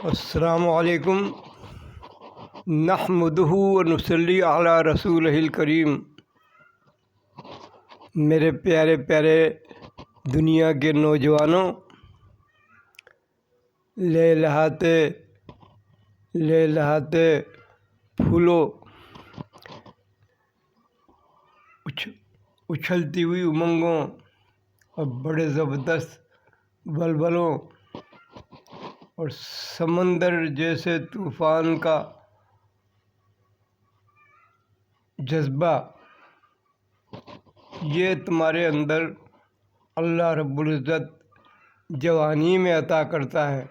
السلام علیکم نحمدہ ونصلی علی رسولہ الکریم۔ میرے پیارے پیارے دنیا کے نوجوانوں، لہلہاتے پھولوں، اچھلتی ہوئی امنگوں اور بڑے زبردست بلبلوں اور سمندر جیسے طوفان کا جذبہ، یہ تمہارے اندر اللہ رب العزت جوانی میں عطا کرتا ہے۔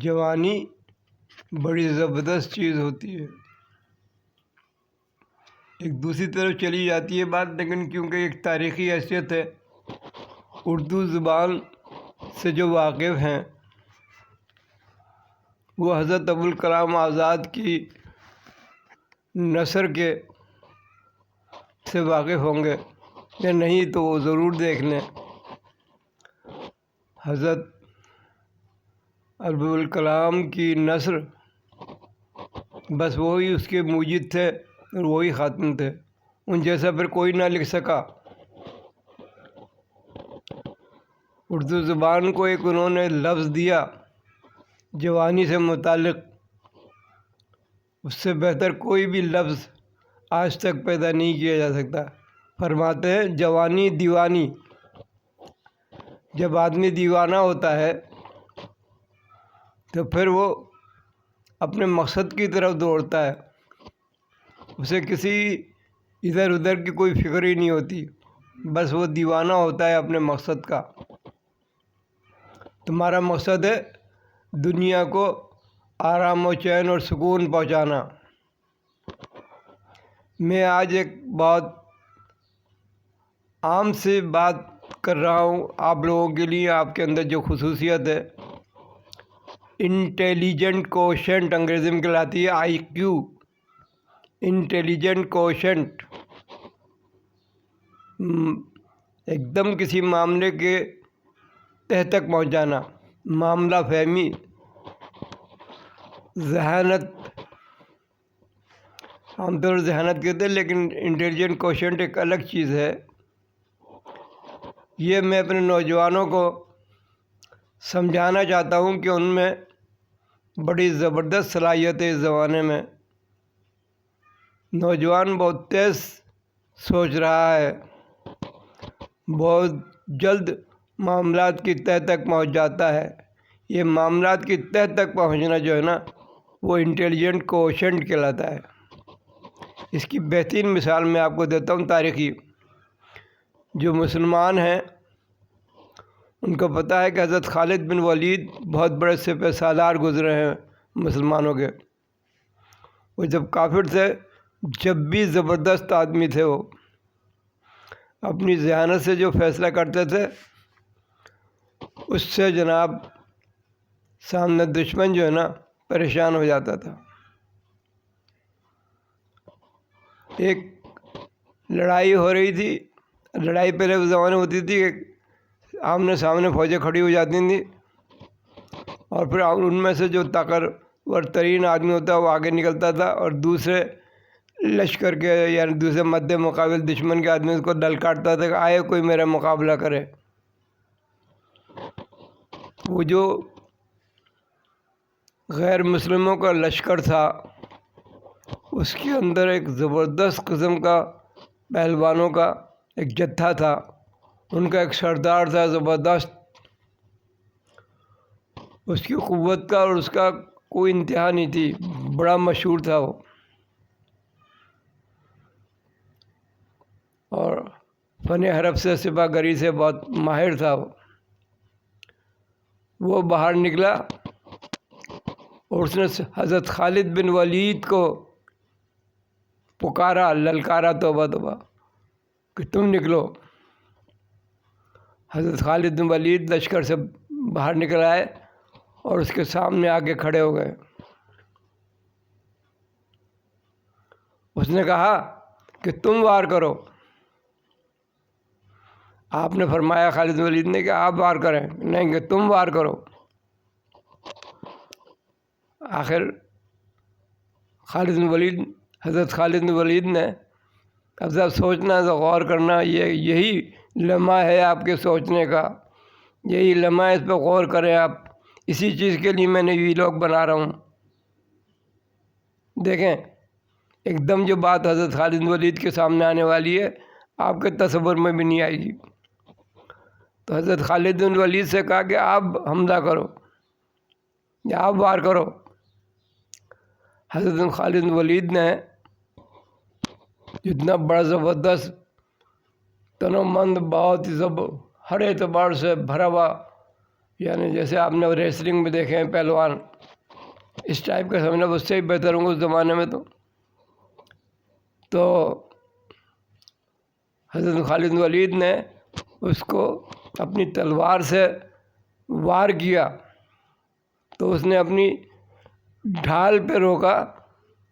جوانی بڑی زبردست چیز ہوتی ہے۔ ایک دوسری طرف چلی جاتی ہے بات، لیکن کیونکہ ایک تاریخی حیثیت ہے، اردو زبان سے جو واقف ہیں وہ حضرت ابوالکلام آزاد کی نثر سے واقف ہوں گے، یا نہیں تو وہ ضرور دیکھ لیں۔ حضرت ابوالکلام کی نثر بس وہی اس کے موجد تھے اور وہی خاتم تھے، ان جیسا پھر کوئی نہ لکھ سکا۔ اردو زبان کو ایک انہوں نے لفظ دیا جوانی سے متعلق، اس سے بہتر کوئی بھی لفظ آج تک پیدا نہیں کیا جا سکتا۔ فرماتے ہیں جوانی دیوانی، جب آدمی دیوانہ ہوتا ہے تو پھر وہ اپنے مقصد کی طرف دوڑتا ہے، اسے کسی ادھر ادھر کی کوئی فکر ہی نہیں ہوتی، بس وہ دیوانہ ہوتا ہے اپنے مقصد کا۔ تمہارا مقصد ہے دنیا کو آرام و چین اور سکون پہنچانا۔ میں آج ایک بہت عام سی بات کر رہا ہوں آپ لوگوں کے لیے، آپ کے اندر جو خصوصیت ہے، انٹیلیجنٹ کوشنٹ انگریزی میں کہلاتی ہے آئی کیو، انٹیلیجنٹ کوشنٹ، ایک دم کسی معاملے کے تہ تک پہنچانا، معاملہ فہمی، ذہانت، عام طور ذہانت کہتے ہیں لیکن انٹیلیجنٹ کوشنٹ ایک الگ چیز ہے۔ یہ میں اپنے نوجوانوں کو سمجھانا چاہتا ہوں کہ ان میں بڑی زبردست صلاحیت ہے۔ اس زمانے میں نوجوان بہت تیز سوچ رہا ہے، بہت جلد معاملات کی تہ تک پہنچ جاتا ہے۔ یہ معاملات کی تہ تک پہنچنا جو ہے نا، وہ انٹیلیجنٹ کوشنٹ کہلاتا ہے۔ اس کی بہترین مثال میں آپ کو دیتا ہوں تاریخی۔ جو مسلمان ہیں ان کو پتہ ہے کہ حضرت خالد بن ولید بہت بڑے سپہ سالار گزرے ہیں مسلمانوں کے۔ وہ جب کافر تھے، جب بھی زبردست آدمی تھے، وہ اپنی ذہانت سے جو فیصلہ کرتے تھے اس سے جناب سامنے دشمن جو ہے نا پریشان ہو جاتا تھا۔ ایک لڑائی ہو رہی تھی، لڑائی پہلے اس زمانے ہوتی تھی کہ آمنے سامنے فوجیں کھڑی ہو جاتی تھیں، اور پھر ان میں سے جو طاقتور ترین آدمی ہوتا ہے وہ آگے نکلتا تھا، اور دوسرے لشکر کے یعنی دوسرے مد مقابل دشمن کے آدمی اس کو للکارتا تھا کہ آئے کوئی میرا مقابلہ کرے۔ وہ جو غیر مسلموں کا لشکر تھا، اس کے اندر ایک زبردست قسم کا پہلوانوں کا ایک جتھا تھا، ان کا ایک سردار تھا زبردست، اس کی قوت کا اور اس کا کوئی انتہا نہیں تھی، بڑا مشہور تھا وہ، اور فن حرب سے سپہ گری سے بہت ماہر تھا وہ باہر نکلا اور اس نے حضرت خالد بن ولید کو پکارا، للکارا، توبہ توبہ کہ تم نکلو۔ حضرت خالد بن ولید لشکر سے باہر نکل آئے اور اس کے سامنے آ کے کھڑے ہو گئے۔ اس نے کہا کہ تم وار کرو۔ آپ نے فرمایا خالد بن ولید نے کہ آپ وار کریں، نہیں کہ تم وار کرو۔ آخر حضرت خالد بن ولید نے اب جب سوچنا تو غور کرنا، یہی لمحہ ہے آپ کے سوچنے کا، یہی لمحہ، اس پہ غور کریں آپ، اسی چیز کے لیے میں نے ویلاگ بنا رہا ہوں۔ دیکھیں ایک دم جو بات حضرت خالد بن ولید کے سامنے آنے والی ہے آپ کے تصور میں بھی نہیں آئے گی۔ تو حضرت خالد بن ولید سے کہا کہ آپ حملہ کرو یا آپ وار کرو۔ حضرت خالد بن ولید نے اتنا بڑا زبردست تن و مند، بہت ہی ہر اعتبار سے بھرا ہوا، یعنی جیسے آپ نے ریسلنگ میں دیکھے ہیں پہلوان، اس ٹائپ کا سمجھنا اس سے ہی بہتر ہوں گے اس زمانے میں۔ تو حضرت خالد بن ولید نے اس کو اپنی تلوار سے وار کیا، تو اس نے اپنی ڈھال پہ روکا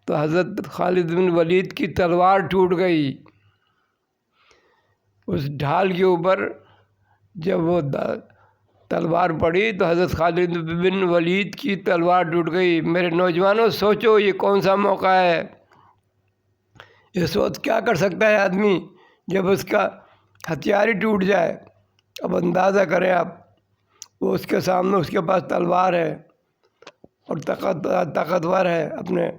تو حضرت خالد بن ولید کی تلوار ٹوٹ گئی۔ اس ڈھال کے اوپر جب وہ تلوار پڑی تو حضرت خالد بن ولید کی تلوار ٹوٹ گئی۔ میرے نوجوانوں سوچو یہ کون سا موقع ہے، اس وقت کیا کر سکتا ہے آدمی جب اس کا ہتھیار ہی ٹوٹ جائے۔ اب اندازہ کریں آپ، وہ اس کے سامنے، اس کے پاس تلوار ہے اور طاقتور ہے، اپنے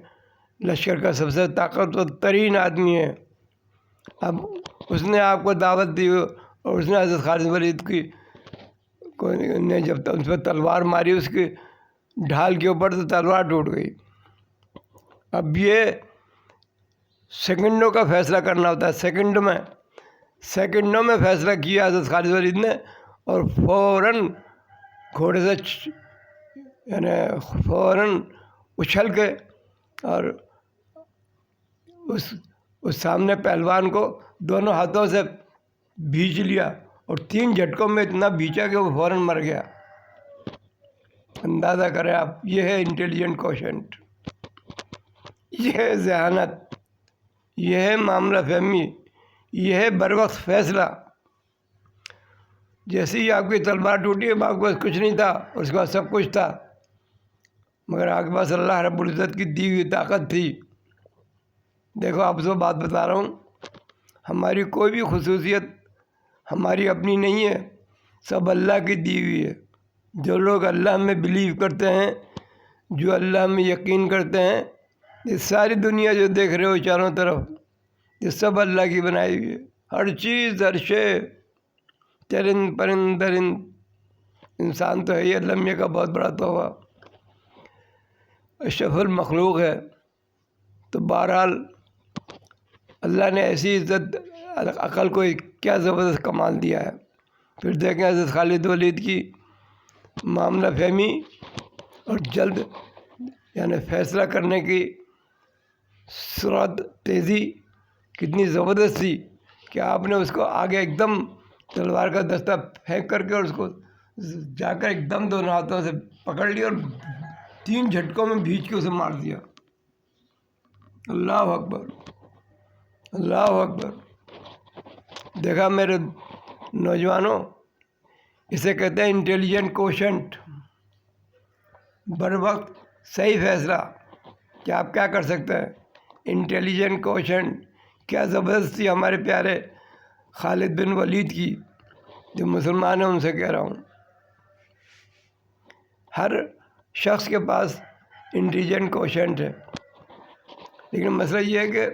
لشکر کا سب سے طاقتور ترین آدمی ہے۔ اب اس نے آپ کو دعوت دی اور اس نے حضرت خالد بن ولید کی نے جب اس پہ تلوار ماری اس کی ڈھال کے اوپر تو تلوار ٹوٹ گئی۔ اب یہ سیکنڈوں کا فیصلہ کرنا ہوتا ہے، سیکنڈوں میں فیصلہ کیا حضرت خالد بن ولید نے، اور فوراً گھوڑے سے یعنی فوراً اچھل کے اور اس سامنے پہلوان کو دونوں ہاتھوں سے بھینچ لیا، اور 3 جھٹکوں میں اتنا بھینچا کہ وہ فوراً مر گیا۔ اندازہ کریں آپ، یہ ہے انٹیلیجنٹ کوشنٹ، یہ ہے ذہانت، یہ ہے معاملہ فہمی، یہ ہے بر وقت فیصلہ۔ جیسے ہی آپ کی تلوار ٹوٹی، اب آپ کے پاس کچھ نہیں تھا اور اس کے بعد سب کچھ تھا، مگر آپ کے پاس اللہ رب العزت کی دی ہوئی طاقت تھی۔ دیکھو آپ سے بات بتا رہا ہوں، ہماری کوئی بھی خصوصیت ہماری اپنی نہیں ہے، سب اللہ کی دی ہوئی ہے۔ جو لوگ اللہ میں بلیو کرتے ہیں، جو اللہ میں یقین کرتے ہیں، یہ ساری دنیا جو دیکھ رہے ہو چاروں طرف، یہ سب اللہ کی بنائی ہوئی ہے۔ ہر چیز، ہر شے، چرند پرند درند، انسان تو ہے ہی اللہ میاں کا بہت بڑا تحفہ، اشرف المخلوق ہے۔ تو بہرحال اللہ نے ایسی عزت عقل کو کیا زبردست کمال دیا ہے۔ پھر دیکھیں حضرت خالد ولید کی معاملہ فہمی اور جلد یعنی فیصلہ کرنے کی سرعت، تیزی کتنی زبردست تھی کہ آپ نے اس کو آگے ایک دم تلوار کا دستہ پھینک کر کے اور اس کو جا کر ایک دم دونوں ہاتھوں سے پکڑ لیا اور 3 جھٹکوں میں بھینچ کے اسے مار دیا۔ اللہ اکبر، اللہ اکبر۔ دیکھا میرے نوجوانوں، اسے کہتے ہیں انٹیلیجنٹ کوشنٹ، بر وقت صحیح فیصلہ کہ آپ کیا کر سکتے ہیں۔ انٹیلیجنٹ کوشنٹ کیا زبردستی ہمارے پیارے خالد بن ولید کی، جو مسلمان ہیں ان سے کہہ رہا ہوں۔ ہر شخص کے پاس انٹیلیجنٹ کوشنٹ ہے، لیکن مسئلہ یہ ہے کہ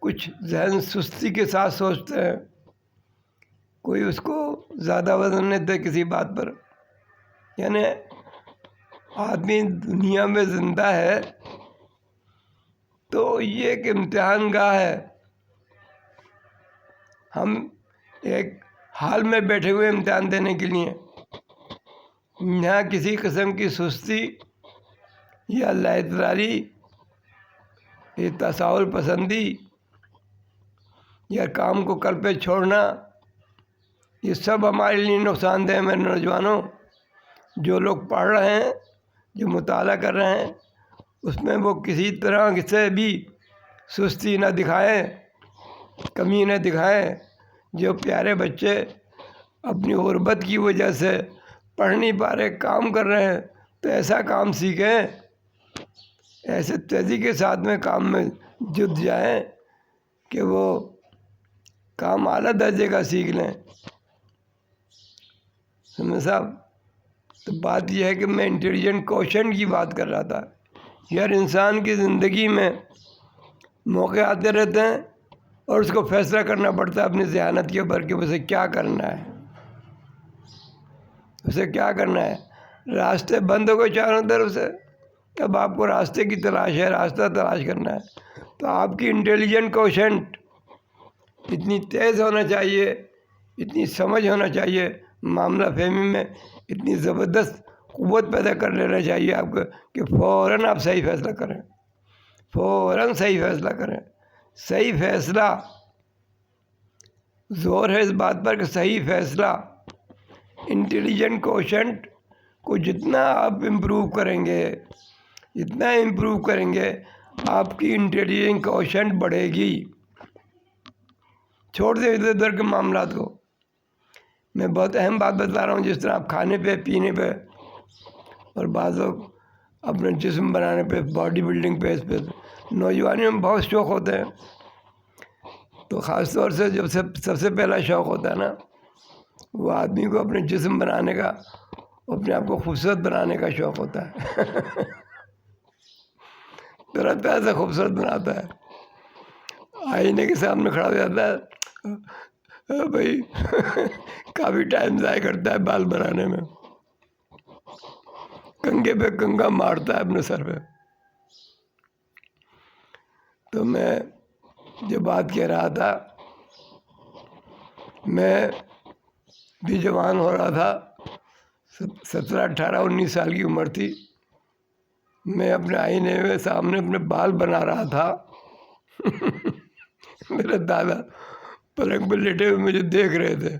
کچھ ذہن سستی کے ساتھ سوچتے ہیں، کوئی اس کو زیادہ وزن نہیں دے کسی بات پر۔ یعنی آدمی دنیا میں زندہ ہے تو یہ ایک امتحان گاہ ہے، ہم ایک حال میں بیٹھے ہوئے امتحان دینے کے لیے، یہاں کسی قسم کی سستی یا لاعتباری، یہ تساہل پسندی یا کام کو کل پہ چھوڑنا، یہ سب ہمارے لیے نقصان دہ ہے۔ میرے نوجوانوں، جو لوگ پڑھ رہے ہیں، جو مطالعہ کر رہے ہیں، اس میں وہ کسی طرح سے بھی سستی نہ دکھائیں، کمی نہ دکھائیں۔ جو پیارے بچے اپنی غربت کی وجہ سے پڑھ نہیں پا رہے، کام کر رہے ہیں، تو ایسا کام سیکھیں ایسے تیزی کے ساتھ میں کام میں جت جائیں کہ وہ کام اعلیٰ درجے کا سیکھ لیں. سمجھ صاحب. تو بات یہ ہے کہ میں انٹیلیجنٹ کوشچن کی بات کر رہا تھا. یار انسان کی زندگی میں موقع آتے رہتے ہیں اور اس کو فیصلہ کرنا پڑتا ہے اپنی ذہانت کے اوپر کہ اسے کیا کرنا ہے. اسے کیا کرنا ہے. راستے بند ہو گئے چاروں طرف سے. اب آپ کو راستے کی تلاش ہے, راستہ تلاش کرنا ہے. تو آپ کی انٹیلیجنٹ کوشنٹ اتنی تیز ہونا چاہیے, اتنی سمجھ ہونا چاہیے, معاملہ فہمی میں اتنی زبردست قوت پیدا کر لینا چاہیے آپ کو کہ فوراً آپ صحیح فیصلہ کریں. فوراً صحیح فیصلہ کریں. صحیح فیصلہ, زور ہے اس بات پر کہ صحیح فیصلہ. انٹیلیجنٹ کوشنٹ کو جتنا آپ امپروو کریں گے, جتنا امپروو کریں گے, آپ کی انٹیلیجنٹ کوشنٹ بڑھے گی. چھوڑ دیں ادھر ادھر کے معاملات کو. میں بہت اہم بات بتا رہا ہوں. جس طرح آپ کھانے پہ, پینے پہ, اور بعض لوگ اپنے جسم بنانے پہ, باڈی بلڈنگ پہ, اس پہ نوجوانیوں میں بہت شوق ہوتے ہیں. تو خاص طور سے جب سب سے پہلا شوق ہوتا ہے نا, وہ آدمی کو اپنے جسم بنانے کا, اپنے آپ کو خوبصورت بنانے کا شوق ہوتا ہے. ترنت ایسا خوبصورت بناتا ہے, آئینے کے سامنے کھڑا ہو جاتا ہے, بھائی کافی ٹائم ضائع کرتا ہے بال بنانے میں, کنگھے پہ کنگھا مارتا ہے اپنے سر پہ. تو میں جو بات کہہ رہا تھا, میں بھی جوان ہو رہا تھا, 17, 18, 19 سال کی عمر تھی. میں اپنے آئینے میں سامنے اپنے بال بنا رہا تھا. میرے دادا پلنگ پہ لیٹے ہوئے مجھے دیکھ رہے تھے.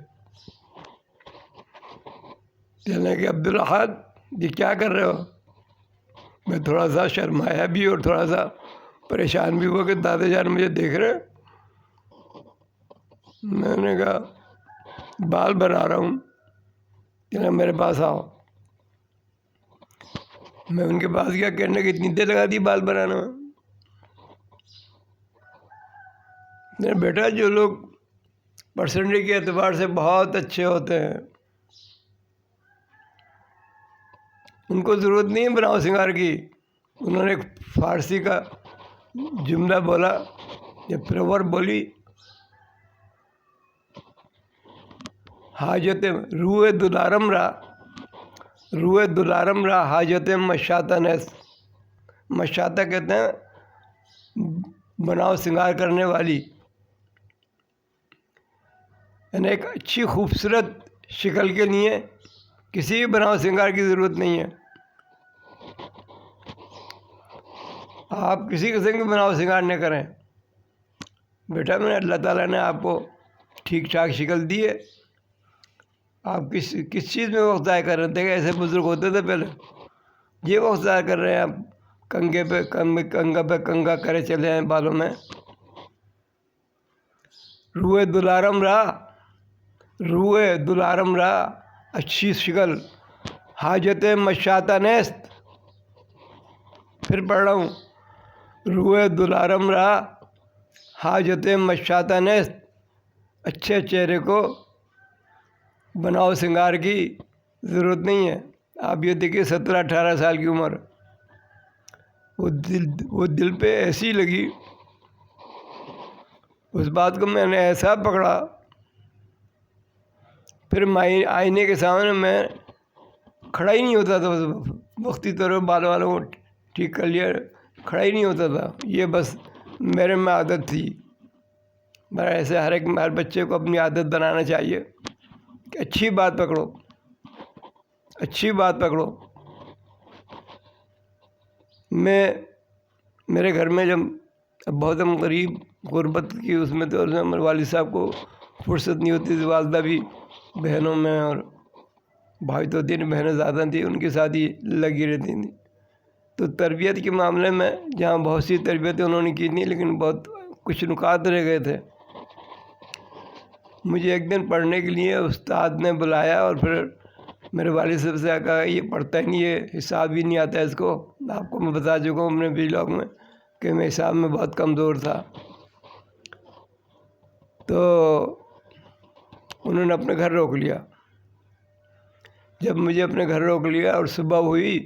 کہنے کہ عبدالاحد یہ کیا کر رہے ہو. میں تھوڑا سا شرمایا بھی اور تھوڑا سا پریشان بھی ہوا کہ دادا جان مجھے دیکھ رہے. میں نے کہا بال بنا رہا ہوں, کہنا میرے پاس آؤ. میں ان کے پاس گیا, کہنے کہ اتنی دیر لگا دی بال بنانے میں. بیٹا جو لوگ پرسنالٹی کے اعتبار سے بہت اچھے ہوتے ہیں ان کو ضرورت نہیں ہے بناؤ سنگار کی. انہوں نے ایک فارسی کا جملہ بولا یا پروور بولی, حاجت روئے دلارم را, روئے دلارم را حاجت مشاطہ نیس. مشاطہ کہتے ہیں بناؤ سنگار کرنے والی, یعنی ایک اچھی خوبصورت شکل کے لیے کسی بھی بناؤ سنگار کی ضرورت نہیں ہے. آپ کسی قسم کی بناؤ سنگار نہ کریں. بیٹا میں نے اللہ تعالیٰ نے آپ کو ٹھیک ٹھاک شکل دی ہے, آپ کس چیز میں وقت ضائع کر رہے تھے. ایسے بزرگ ہوتے تھے پہلے, یہ وقت ضائع کر رہے ہیں آپ کنگھے پہ کنگھا پہ کنگھا کرے چلے ہیں بالوں میں. روئے دلارم رہا, روئے دلارم رہا, اچھی شکل, حاجت مشاطہ نیست. پھر پڑھ رہا ہوں, روئے دلارم رہا حاجت مشاطہ نیست. اچھے چہرے کو بناؤ سنگار کی ضرورت نہیں ہے. آپ یہ دیکھیے 17, 18 سال کی عمر, وہ دل پہ ایسی لگی, اس بات کو میں نے ایسا پکڑا. پھر آئینے کے سامنے میں کھڑا ہی نہیں ہوتا تھا. وقتی طور پر بالوں والوں کو ٹھیک کر لیا, کھڑا ہی نہیں ہوتا تھا. یہ بس میرے میں عادت تھی. میرا ایسے ہر بچے کو اپنی عادت بنانا چاہیے کہ اچھی بات پکڑو, اچھی بات پکڑو. میرے گھر میں جب بہت ہم غریب غربت کی اس میں تو ہمارے والد صاحب کو فرصت نہیں ہوتی تھی. والدہ بھی بہنوں میں, اور بھائی تو 3 بہنیں زیادہ تھیں, ان کے ساتھ ہی لگی رہتی تھیں. تو تربیت کے معاملے میں جہاں بہت سی تربیتیں انہوں نے کی تھیں, لیکن بہت کچھ نکات رہ گئے تھے. مجھے ایک دن پڑھنے کے لیے استاد نے بلایا اور پھر میرے والد صاحب سے کہا یہ پڑھتا ہی نہیں ہے، حساب ہی نہیں آتا ہے اس کو. آپ کو میں بتا چکا ہوں اپنے ویلاگ میں کہ میں حساب میں بہت کمزور تھا. تو انہوں نے اپنے گھر روک لیا. جب مجھے اپنے گھر روک لیا اور صبح ہوئی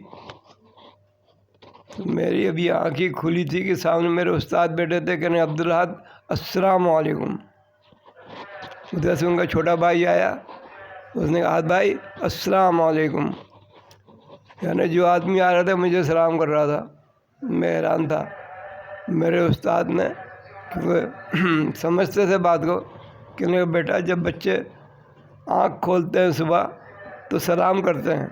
تو میری ابھی آنکھیں کھلی تھی کہ سامنے میرے استاد بیٹھے تھے، کہنے عبدالاحد السلام علیکم. ادھر سے ان کا چھوٹا بھائی آیا، اس نے کہا احد بھائی السلام علیکم. یعنی جو آدمی آ رہا تھا مجھے سلام کر رہا تھا. میں حیران تھا. میرے استاد نے کیونکہ سمجھتے تھے بات کو کہ بیٹا جب بچے آنکھ کھولتے ہیں صبح تو سلام کرتے ہیں،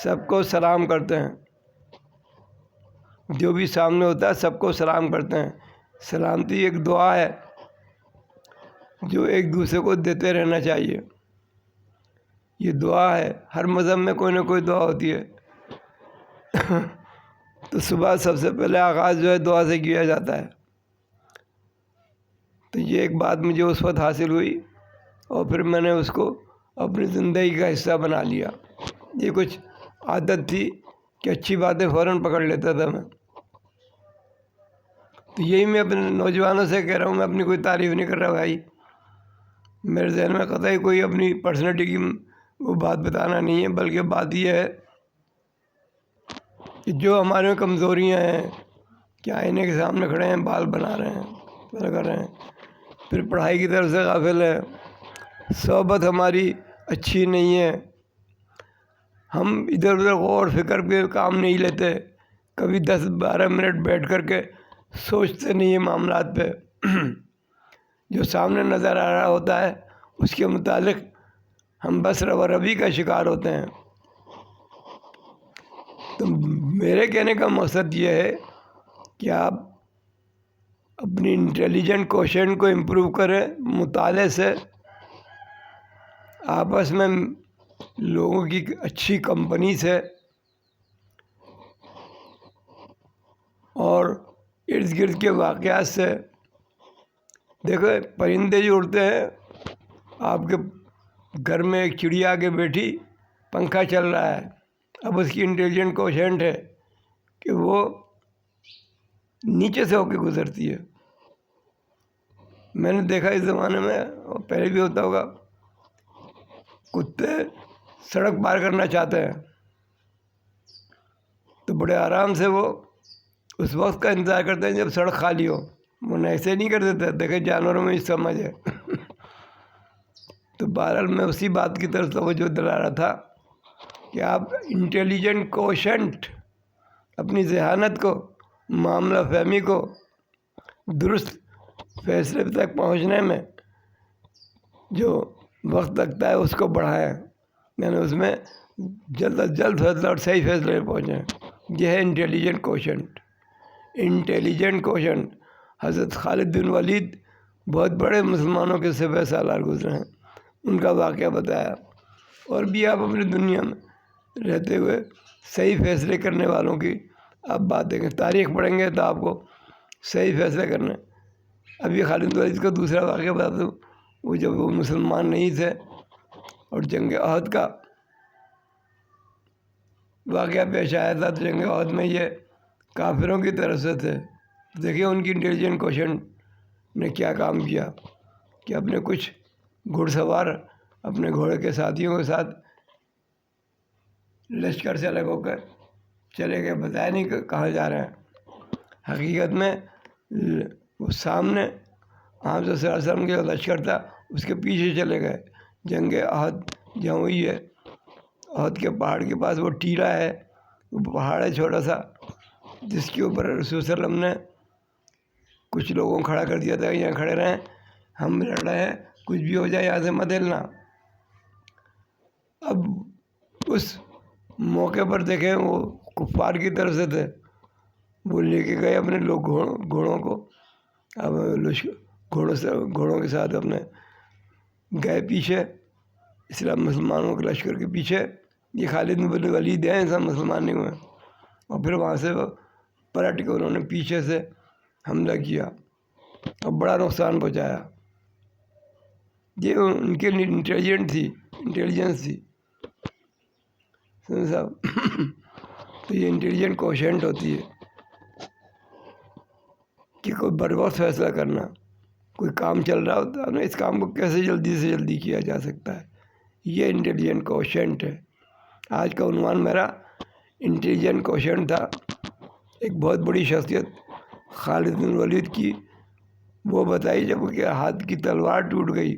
سب کو سلام کرتے ہیں، جو بھی سامنے ہوتا ہے سب کو سلام کرتے ہیں. سلامتی ایک دعا ہے جو ایک دوسرے کو دیتے رہنا چاہیے. یہ دعا ہے، ہر مذہب میں کوئی نہ کوئی دعا ہوتی ہے. تو صبح سب سے پہلے آغاز جو ہے دعا سے کیا جاتا ہے. تو یہ ایک بات مجھے اس وقت حاصل ہوئی اور پھر میں نے اس کو اپنی زندگی کا حصہ بنا لیا. یہ کچھ عادت تھی کہ اچھی باتیں فوراً پکڑ لیتا تھا میں. تو یہی میں اپنے نوجوانوں سے کہہ رہا ہوں، میں اپنی کوئی تعریف نہیں کر رہا بھائی. میرے ذہن میں قطعی کوئی اپنی پرسنالٹی کی وہ بات بتانا نہیں ہے، بلکہ بات یہ ہے کہ جو ہمارے میں کمزوریاں ہیں کہ آئینے کے سامنے کھڑے ہیں، بال بنا رہے ہیں، کر رہے ہیں، پھر پڑھائی کی طرف سے غافل ہیں، صحبت ہماری اچھی نہیں ہے، ہم ادھر ادھر غور فکر پہ کام نہیں لیتے، کبھی 10-12 منٹ بیٹھ کر کے سوچتے نہیں ہیں معاملات پہ. جو سامنے نظر آ رہا ہوتا ہے اس کے متعلق ہم بس روی کا شکار ہوتے ہیں. تو میرے کہنے کا مقصد یہ ہے کہ آپ اپنی انٹیلیجنٹ کوشچن کو امپروو کریں مطالعے سے، آپس میں لوگوں کی اچھی کمپنی سے، اور ارد گرد کے واقعات سے. دیکھو پرندے جو اڑتے ہیں، آپ کے گھر میں ایک چڑیا کے بیٹھی، پنکھا چل رہا ہے، اب اس کی انٹیلیجنٹ کوشنٹ ہے کہ وہ نیچے سے ہو کے گزرتی ہے. میں نے دیکھا اس زمانے میں، اور پہلے بھی ہوتا ہوگا، کتے سڑک پار کرنا چاہتے ہیں تو بڑے آرام سے وہ اس وقت کا انتظار کرتے ہیں جب سڑک خالی ہو. وہ ایسے نہیں کر دیتے، دیکھے جانوروں میں ہی سمجھ ہے. تو بہرحال میں اسی بات کی طرف توجہ دلا رہا تھا کہ آپ انٹیلیجنٹ کوشنٹ، اپنی ذہانت کو، معاملہ فہمی کو درست فیصلے تک پہنچنے میں جو وقت لگتا ہے اس کو بڑھائیں، یعنی اس میں جلد از جلد فیصلہ اور صحیح فیصلے پہ پہنچیں. یہ ہے انٹیلیجنٹ کوشنٹ. انٹیلیجنٹ کوشنٹ حضرت خالد بن ولید بہت بڑے مسلمانوں کے سپہ سالار گزرے ہیں، ان کا واقعہ بتایا. اور بھی آپ اپنی دنیا میں رہتے ہوئے صحیح فیصلے کرنے والوں کی آپ بات دیکھیں، تاریخ پڑھیں گے تو آپ کو صحیح فیصلے کرنے. ابھی خالد بن ولید کا دوسرا واقعہ بتا دوں. وہ جب وہ مسلمان نہیں تھے اور جنگ احد کا واقعہ پیش آیا تھا، تو جنگ احد میں یہ کافروں کی طرف سے تھے. دیکھیے ان کی انٹیلیجنٹ کوشچن نے کیا کام کیا کہ اپنے کچھ گھڑ سوار اپنے گھوڑے کے ساتھیوں کے ساتھ لشکر سے الگ ہو کر چلے گئے، بتایا نہیں کہ کہاں جا رہے ہیں. حقیقت میں وہ سامنے آپ صلی اللہ علیہ وسلم کے لشکر تھا، اس کے پیچھے چلے گئے. جنگ احد جہاں ہوئی ہے، احد کے پہاڑ کے پاس وہ ٹیلا ہے، وہ پہاڑ ہے چھوٹا سا، جس کے اوپر رسول صلی اللہ علیہ وسلم نے کچھ لوگوں کو کھڑا کر دیا تھا کہ یہاں کھڑے رہیں، ہم لڑ رہے ہیں، کچھ بھی ہو جائے یہاں سے مت ہلنا. اب اس موقع پر دیکھیں وہ کفار کی طرف سے تھے، وہ لے کے گئے اپنے لوگ گھوڑوں کو. اب گھوڑوں کے ساتھ اپنے گئے پیچھے، اسلام مسلمانوں کے لشکر کے پیچھے. یہ خالد بن ولید ہیں، سب مسلمان نہیں ہوئے. اور پھر وہاں سے وہ پلٹ کے انہوں نے پیچھے سے حملہ کیا اور بڑا نقصان پہنچایا. یہ ان کے لیے انٹیلیجنس تھی. سن صاحب تو یہ انٹیلیجنٹ کوشنٹ ہوتی ہے کہ کوئی بر وقت فیصلہ کرنا. کوئی کام چل رہا ہوتا ہے نا، اس کام کو کیسے جلدی سے جلدی کیا جا سکتا ہے، یہ انٹیلیجنٹ کوشنٹ ہے. آج کا عنوان میرا انٹیلیجنٹ کوشنٹ تھا. ایک بہت بڑی شخصیت خالد بن ولید کی وہ بتائی، جب کہ ہاتھ کی تلوار ٹوٹ گئی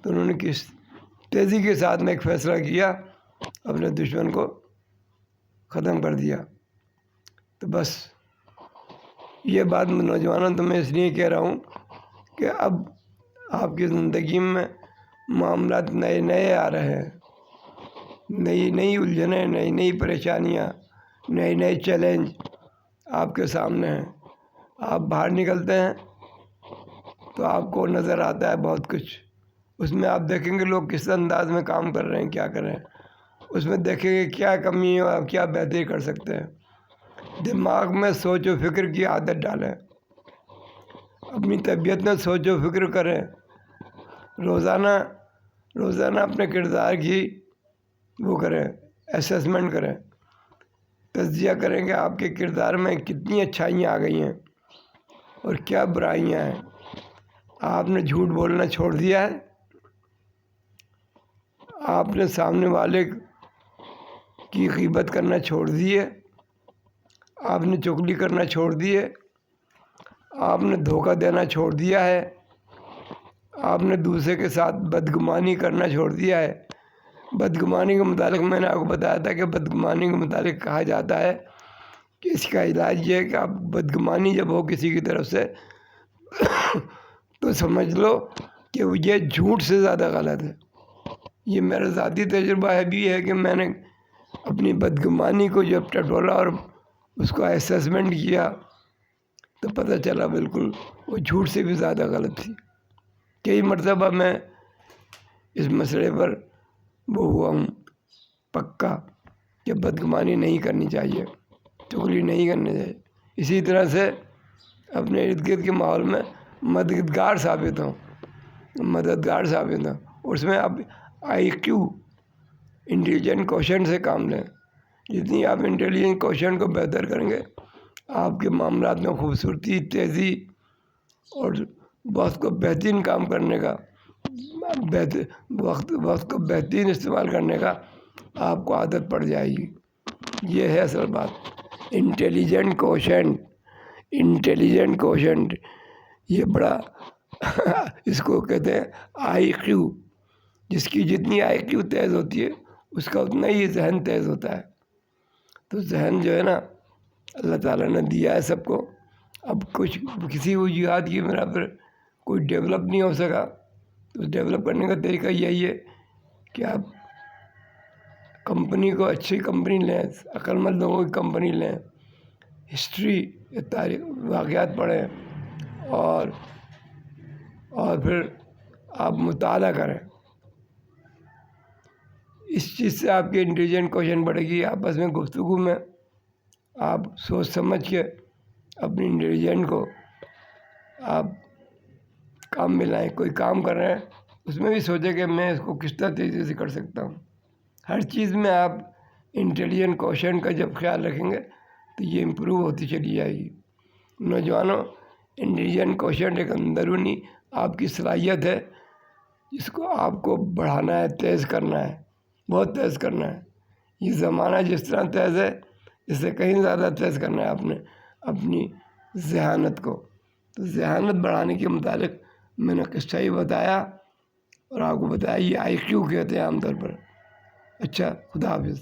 تو انہوں نے کس تیزی کے ساتھ میں ایک فیصلہ کیا، اپنے دشمن کو ختم کر دیا. تو بس یہ بات نوجوانوں تو میں اس لیے کہہ رہا ہوں کہ اب آپ کی زندگی میں معاملات نئے نئے آ رہے ہیں، نئی نئی الجھنیں، نئی نئی پریشانیاں، نئے نئے چیلنج آپ کے سامنے ہیں. آپ باہر نکلتے ہیں تو آپ کو نظر آتا ہے بہت کچھ. اس میں آپ دیکھیں گے لوگ کس انداز میں کام کر رہے ہیں، کیا کر رہے ہیں. اس میں دیکھیں گے کیا کمی ہے اور آپ کیا بہتری کر سکتے ہیں. دماغ میں سوچ و فکر کی عادت ڈالیں، اپنی طبیعت میں سوچ و فکر کریں. روزانہ اپنے کردار کی وہ کریں، اسیسمنٹ کریں، تجزیہ کریں کہ آپ کے کردار میں کتنی اچھائیاں آ گئی ہیں اور کیا برائیاں ہیں. آپ نے جھوٹ بولنا چھوڑ دیا ہے، آپ نے سامنے والے کی غیبت کرنا چھوڑ دی ہے، آپ نے چغلی کرنا چھوڑ دی ہے، آپ نے دھوکہ دینا چھوڑ دیا ہے، آپ نے دوسرے کے ساتھ بدگمانی کرنا چھوڑ دیا ہے. بدگمانی کے متعلق میں نے آپ کو بتایا تھا کہ بدگمانی کے متعلق کہا جاتا ہے کہ اس کا علاج یہ ہے کہ آپ بدگمانی جب ہو کسی کی طرف سے تو سمجھ لو کہ یہ جھوٹ سے زیادہ غلط ہے. یہ میرا ذاتی تجربہ بھی ہے کہ میں نے اپنی بدگمانی کو جب ٹٹولا اور اس کو اسیسمنٹ کیا تو پتہ چلا بالکل وہ جھوٹ سے بھی زیادہ غلط تھی. کئی مرتبہ میں اس مسئلے پر وہ ہوا ہوں پکا کہ بدگمانی نہیں کرنی چاہیے، چغلی نہیں کرنی چاہیے. اسی طرح سے اپنے ارد گرد کے ماحول میں مددگار ثابت ہوں. اس میں آپ IQ انٹیلیجنٹ کوشنٹ سے کام لیں. جتنی آپ انٹیلیجنٹ کوشنٹ کو بہتر کریں گے، آپ کے معاملات میں خوبصورتی، تیزی اور وقت کو بہترین کام کرنے کا، وقت کو بہترین استعمال کرنے کا آپ کو عادت پڑ جائے گی. یہ ہے اصل بات. انٹیلیجنٹ کوشنٹ یہ بڑا اس کو کہتے ہیں IQ. جس کی جتنی IQ تیز ہوتی ہے اس کا اتنا ہی ذہن تیز ہوتا ہے. تو ذہن جو ہے نا اللہ تعالیٰ نے دیا ہے سب کو. اب کچھ کسی وجوہات کی میرا پھر کوئی ڈیولپ نہیں ہو سکا، تو ڈیولپ کرنے کا طریقہ یہی ہے کہ آپ کمپنی کو اچھی کمپنی لیں، عقل مند لوگوں کی کمپنی لیں، ہسٹری تاریخ واقعات پڑھیں اور پھر آپ مطالعہ کریں. اس چیز سے آپ کی انٹیلیجنٹ کوشن بڑھے گی. آپس میں گفتگو میں آپ سوچ سمجھ کے اپنی انٹیلیجنٹ کو آپ کام میں لائیں. کوئی کام کر رہے ہیں اس میں بھی سوچیں کہ میں اس کو کس طرح تیزی سے کر سکتا ہوں. ہر چیز میں آپ انٹیلیجنٹ کوشن کا جب خیال رکھیں گے تو یہ امپروو ہوتی چلی جائے گی. نوجوانوں، انٹیلیجنٹ کوشن ایک اندرونی آپ کی صلاحیت ہے جس کو آپ کو بڑھانا ہے، تیز کرنا ہے، بہت تیز کرنا ہے. یہ زمانہ جس طرح تیز ہے اس سے کہیں زیادہ تیز کرنا ہے آپ نے اپنی ذہانت کو. تو ذہانت بڑھانے کے متعلق میں نے قصہ ہی بتایا اور آپ کو بتایا. یہ IQ کہتے ہیں عام طور پر. اچھا، خدا حافظ.